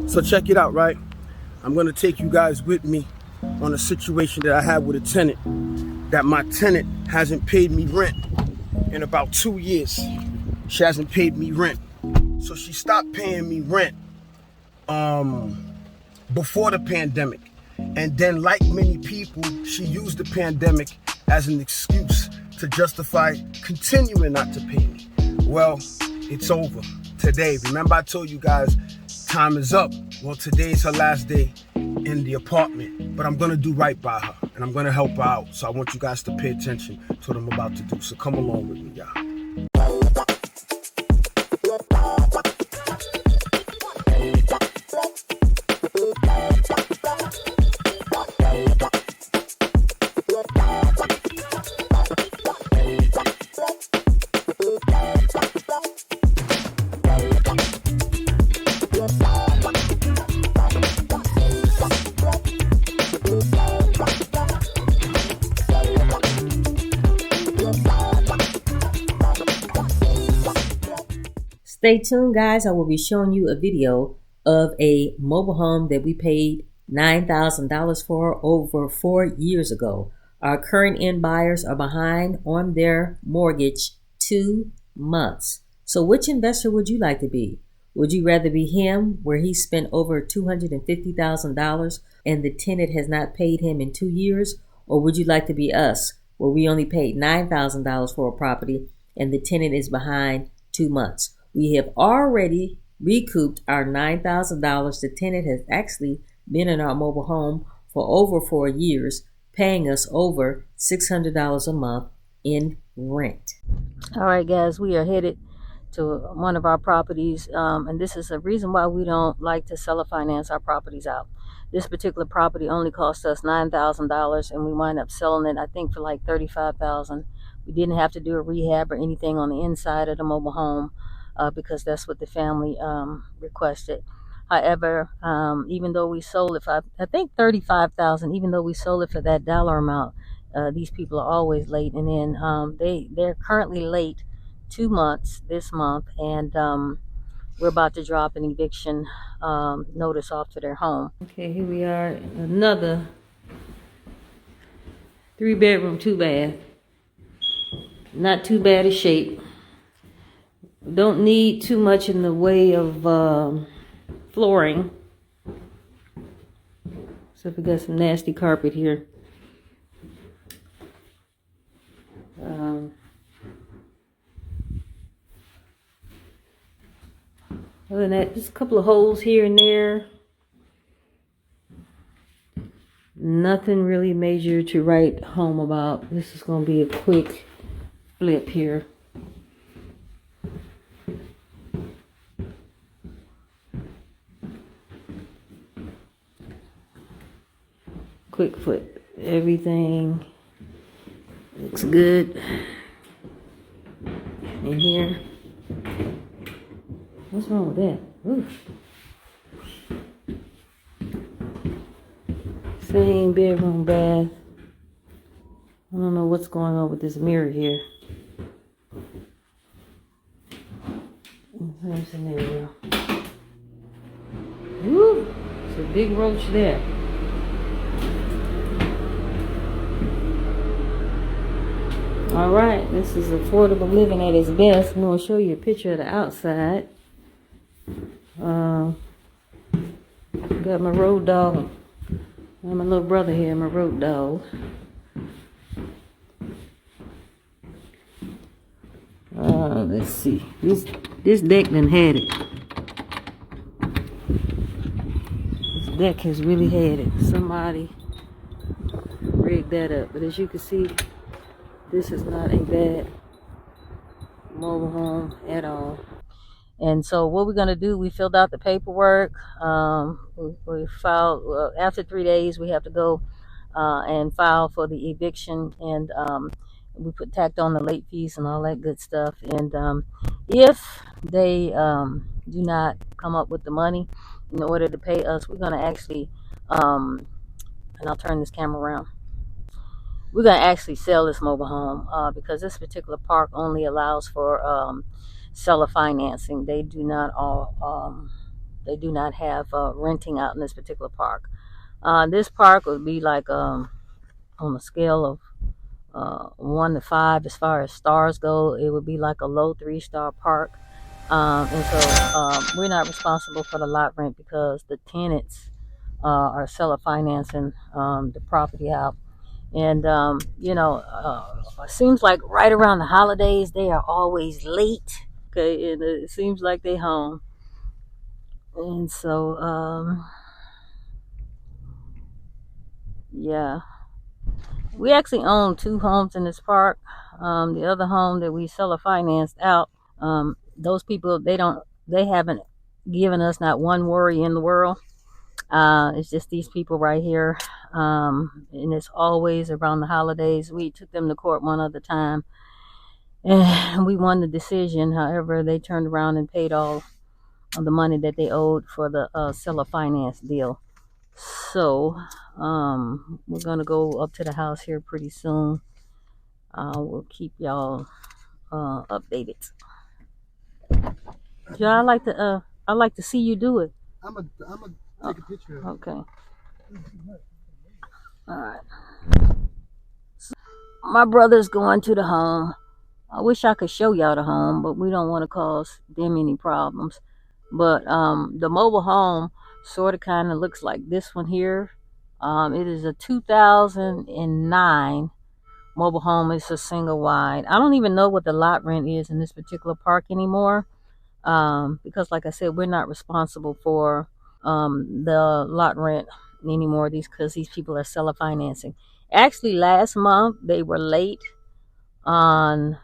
So check it out, right? I'm gonna take you guys with me on a situation that I had with a tenant. That my tenant hasn't paid me rent in about 2 years. She hasn't paid me rent. So she stopped paying me rent before the pandemic. And then, like many people, she used the pandemic as an excuse to justify continuing not to pay me. Well, it's over today. Remember I told you guys time is up. Well, today's her last day in the apartment, but I'm gonna do right by her and I'm gonna help her out. So I want you guys to pay attention to what I'm about to do. So come along with me, y'all. Stay tuned, guys. I will be showing you a video of a mobile home that we paid $9,000 for over 4 years ago. Our current end buyers are behind on their mortgage 2 months. So which investor would you like to be? Would you rather be him, where he spent over $250,000 and the tenant has not paid him in 2 years? Or would you like to be us, where we only paid $9,000 for a property and the tenant is behind 2 months? We have already recouped our $9,000. The tenant has actually been in our mobile home for over 4 years, paying us over $600 a month in rent. All right, guys, we are headed to one of our properties, and this is a reason why we don't like to sell or finance our properties out. This particular property only cost us $9,000, and we wind up selling it, I think, for like $35,000. We didn't have to do a rehab or anything on the inside of the mobile home. Because that's what the family requested. However, even though we sold it for, I think, $35,000, even though we sold it for that dollar amount, these people are always late. And then they're currently late 2 months this month, and we're about to drop an eviction notice off to their home. Okay, here we are, another 3-bedroom, 2-bath. Not too bad a shape. Don't need too much in the way of flooring. So we got some nasty carpet here. Other than that, just a couple of holes here and there. Nothing really major to write home about. This is going to be a quick flip here. Quick flip. Everything looks good in here. What's wrong with that? Ooh. Same bedroom, bath. I don't know what's going on with this mirror here. There's a mirror. Woo! It's a big roach there. All right, this is affordable living at its best. I'm going to show you a picture of the outside. Got my road dog. And my little brother here, my road dog. Let's see. This deck done had it. This deck has really had it. Somebody rigged that up. But as you can see, this is not a bad mobile home at all. And so what we're going to do, we filled out the paperwork. We filed, after 3 days, we have to go and file for the eviction. And we tacked on the late fees and all that good stuff. And if they do not come up with the money in order to pay us, we're going to actually, and I'll turn this camera around. We're going to actually sell this mobile home because this particular park only allows for seller financing. They do not all They do not have renting out in this particular park. This park would be like on a scale of 1 to 5 as far as stars go. It would be like a low 3-star park. And so we're not responsible for the lot rent because the tenants are seller financing the property out. And it seems like right around the holidays they are always late. Okay, and it seems like they home. And so yeah, we actually own 2 homes in this park. The other home that we seller financed out, those people they haven't given us not one worry in the world. It's just these people right here. And it's always around the holidays. We took them to court one other time and we won the decision. However, they turned around and paid all of the money that they owed for the seller finance deal. So we're gonna go up to the house here pretty soon. We'll keep y'all updated. Yeah, I like to see you do it. I'm a take a picture of it. Okay. All right. My brother's going to the home. I wish I could show y'all the home, but we don't want to cause them any problems. But the mobile home sort of kind of looks like this one here. It is a 2009 mobile home. It's a single wide. I don't even know what the lot rent is in this particular park anymore, because like I said, we're not responsible for the lot rent anymore, because these people are seller financing. Actually, last month they were late on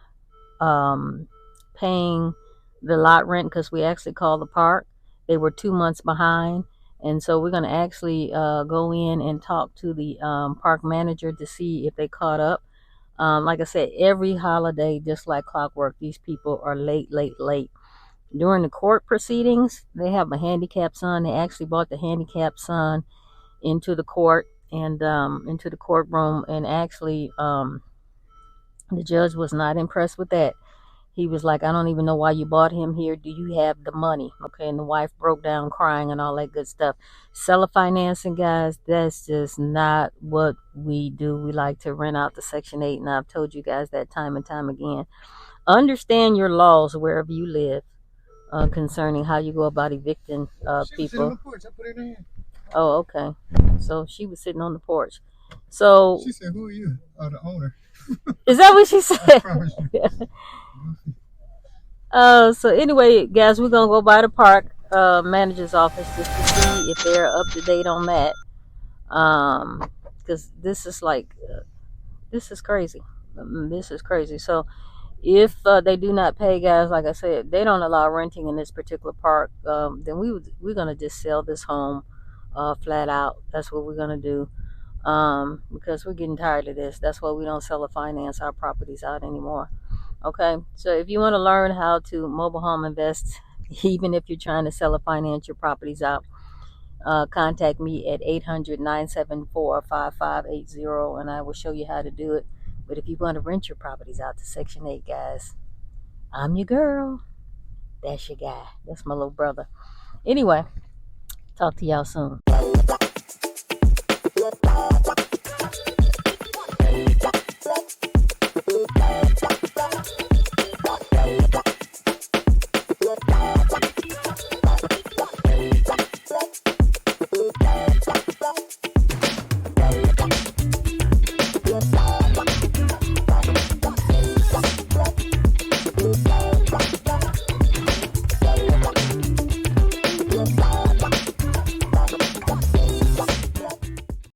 paying the lot rent because we actually called the park. They were 2 months behind, and so we're going to actually go in and talk to the park manager to see if they caught up. Like I said, every holiday, just like clockwork, these people are late. During the court proceedings, they have a handicapped son. They actually brought the handicapped son into the court and into the courtroom, and actually the judge was not impressed with that. He was like, I don't even know why you brought him here. Do you have the money? Okay, and the wife broke down crying and all that good stuff. Seller financing, guys, that's just not what we do. We like to rent out to Section 8, and I've told you guys that time and time again. Understand your laws wherever you live concerning how you go about evicting people. On the porch. I put her in her hand. Oh, okay. So she was sitting on the porch. So she said, "Who are you?" Oh, the owner. Is that what she said? So anyway, guys, we're gonna go by the park manager's office just to see if they're up to date on that. Because this is like, this is crazy. This is crazy. So if they do not pay, guys, like I said, they don't allow renting in this particular park. Then we're gonna just sell this home flat out. That's what we're gonna do. Because we're getting tired of this. That's why we don't sell or finance our properties out anymore. Okay, so if you want to learn how to mobile home invest, even if you're trying to sell or finance your properties out, contact me at 800-974-5580, and I will show you how to do it. But if you want to rent your properties out to Section 8, guys, I'm your girl. That's your guy. That's my little brother. Anyway, talk to y'all soon.